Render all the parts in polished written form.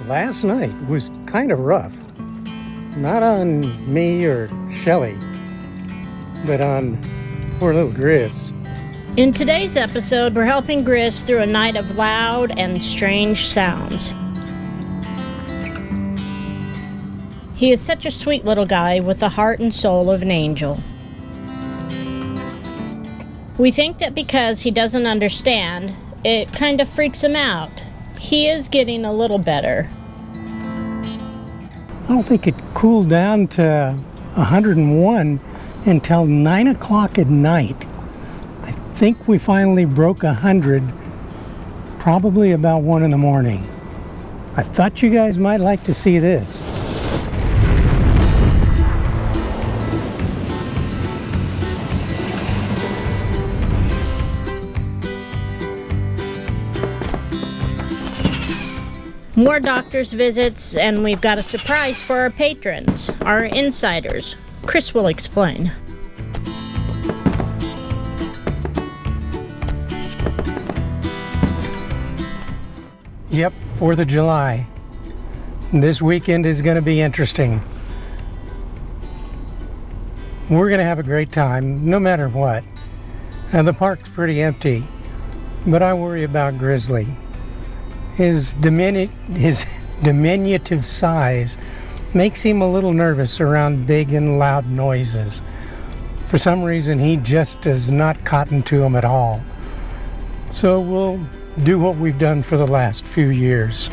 Last night was kind of rough. Not on me or Shelly, but on poor little Grizz. In today's episode, we're helping Grizz through a night of loud and strange sounds. He is such a sweet little guy with the heart and soul of an angel. We think that because he doesn't understand, it kind of freaks him out. He is getting a little better. I don't think it cooled down to 101 until 9 o'clock at night. I think we finally broke 100, probably about 1 in the morning. I thought you guys might like to see this. More doctor's visits, and we've got a surprise for our patrons, our insiders. Chris will explain. Yep, 4th of July. This weekend is going to be interesting. We're going to have a great time, no matter what. The park's pretty empty, but I worry about Grizzly. His diminutive size makes him a little nervous around big and loud noises. For some reason, he just does not cotton to them at all. So we'll do what we've done for the last few years.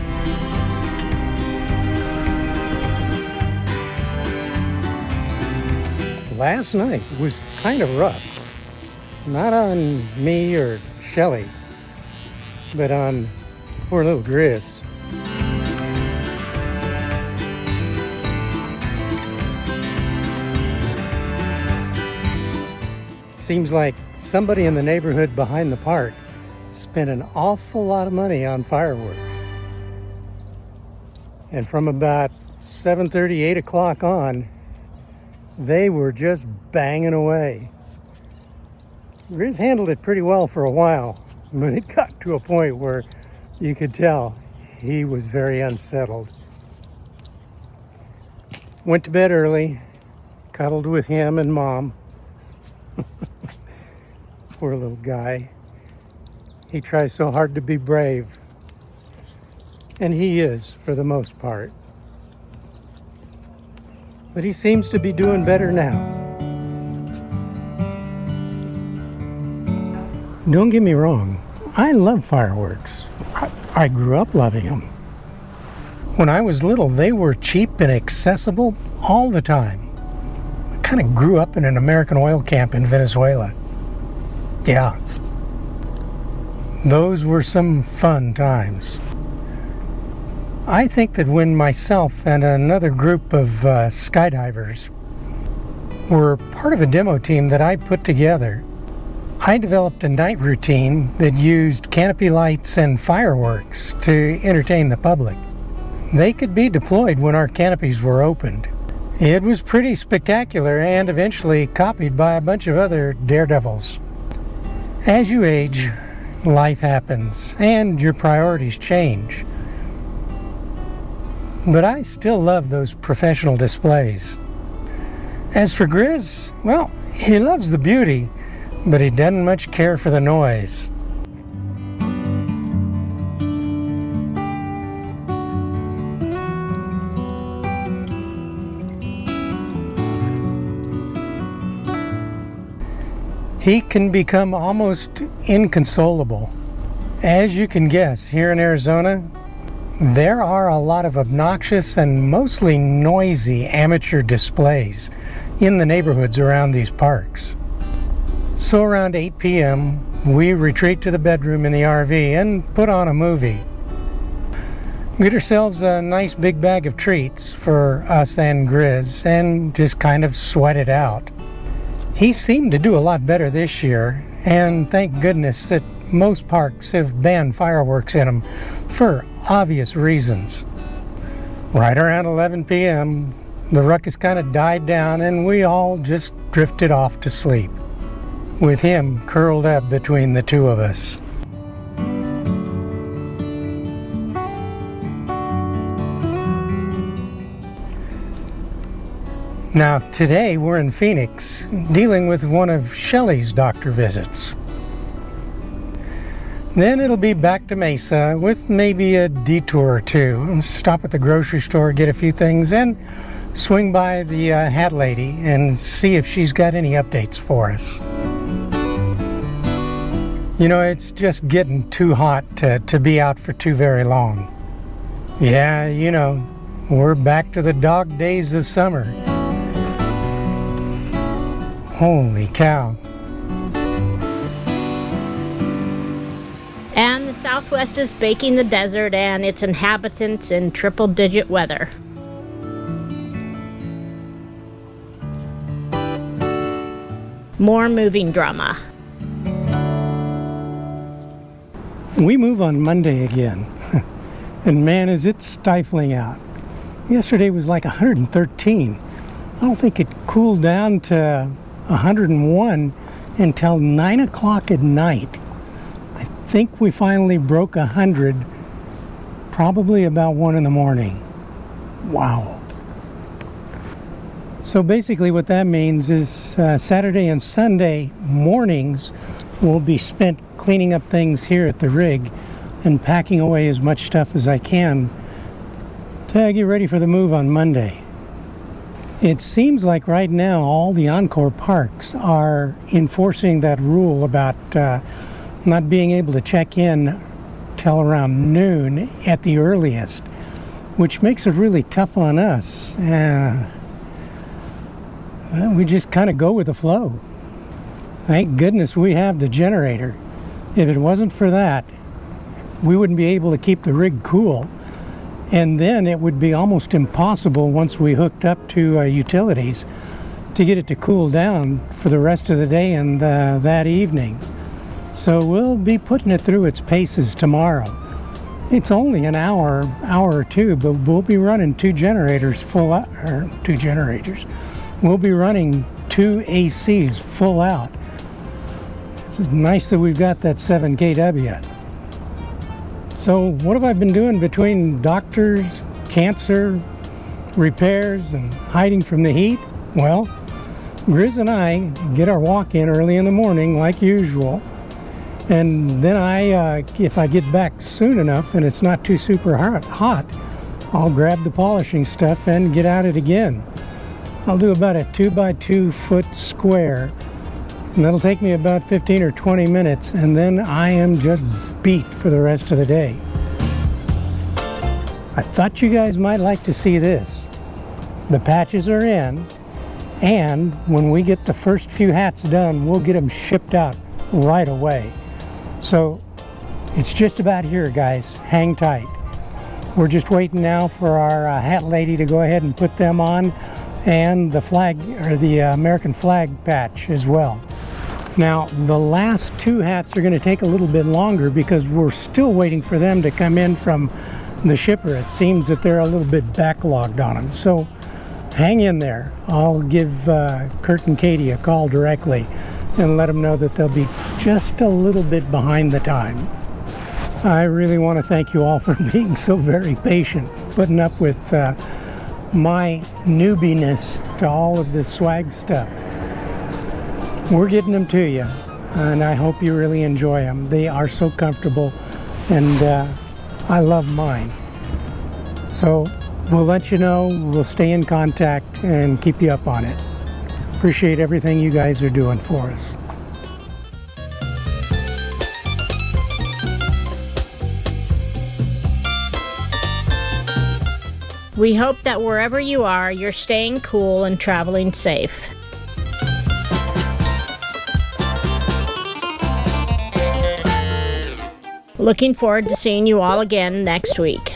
Last night was kind of rough. Not on me or Shelly, but on poor little Grizz. Seems like somebody in the neighborhood behind the park spent an awful lot of money on fireworks. And from about 7:30, 8 o'clock on, they were just banging away. Grizz handled it pretty well for a while, but it got to a point where you could tell he was very unsettled. Went to bed early, cuddled with him and Mom. Poor little guy. He tries so hard to be brave. And he is, for the most part. But he seems to be doing better now. Don't get me wrong, I love fireworks. I grew up loving them. When I was little, they were cheap and accessible all the time. I kind of grew up in an American oil camp in Venezuela. Yeah. Those were some fun times. I think that when myself and another group of skydivers were part of a demo team that I put together, I developed a night routine that used canopy lights and fireworks to entertain the public. They could be deployed when our canopies were opened. It was pretty spectacular and eventually copied by a bunch of other daredevils. As you age, life happens and your priorities change. But I still love those professional displays. As for Grizz, well, he loves the beauty, but he doesn't much care for the noise. He can become almost inconsolable. As you can guess, here in Arizona, there are a lot of obnoxious and mostly noisy amateur displays in the neighborhoods around these parks. So around 8 p.m., we retreat to the bedroom in the RV and put on a movie. Get ourselves a nice big bag of treats for us and Grizz and just kind of sweat it out. He seemed to do a lot better this year, and thank goodness that most parks have banned fireworks in them for obvious reasons. Right around 11 p.m., the ruckus kind of died down and we all just drifted off to sleep, with him curled up between the two of us. Now, today we're in Phoenix, dealing with one of Shelley's doctor visits. Then it'll be back to Mesa with maybe a detour or two. Stop at the grocery store, get a few things, and swing by the hat lady and see if she's got any updates for us. You know, it's just getting too hot to be out for too very long. Yeah, you know, we're back to the dog days of summer. Holy cow. And the Southwest is baking the desert and its inhabitants in triple-digit weather. More moving drama. We move on Monday again. And man, is it stifling out. Yesterday was like 113. I don't think it cooled down to 101 until 9 o'clock at night. I think we finally broke 100, probably about 1 in the morning. Wow. So basically what that means is Saturday and Sunday mornings will be spent cleaning up things here at the rig and packing away as much stuff as I can to get ready for the move on Monday. It seems like right now all the Encore parks are enforcing that rule about not being able to check in till around noon at the earliest, which makes it really tough on us. We just kind of go with the flow. Thank goodness we have the generator. If it wasn't for that, we wouldn't be able to keep the rig cool. And then it would be almost impossible once we hooked up to utilities to get it to cool down for the rest of the day and that evening. So we'll be putting it through its paces tomorrow. It's only an hour or two, but we'll be running two generators. We'll be running 2 ACs full out. It's nice that we've got that 7 kW. So what have I been doing between doctors, cancer, repairs, and hiding from the heat? Well, Grizz and I get our walk in early in the morning like usual. And then if I get back soon enough and it's not too super hot, I'll grab the polishing stuff and get at it again. I'll do about a 2x2 foot square. And that'll take me about 15 or 20 minutes, and then I am just beat for the rest of the day. I thought you guys might like to see this. The patches are in, and when we get the first few hats done, we'll get them shipped out right away. So it's just about here, guys. Hang tight. We're just waiting now for our hat lady to go ahead and put them on, and the flag, or the American flag patch as well. Now, the last 2 hats are going to take a little bit longer because we're still waiting for them to come in from the shipper. It seems that they're a little bit backlogged on them. So hang in there. I'll give Kurt and Katie a call directly and let them know that they'll be just a little bit behind the time. I really want to thank you all for being so very patient, putting up with my newbiness to all of this swag stuff. We're getting them to you, and I hope you really enjoy them. They are so comfortable, and I love mine. So we'll let you know, we'll stay in contact and keep you up on it. Appreciate everything you guys are doing for us. We hope that wherever you are, you're staying cool and traveling safe. Looking forward to seeing you all again next week.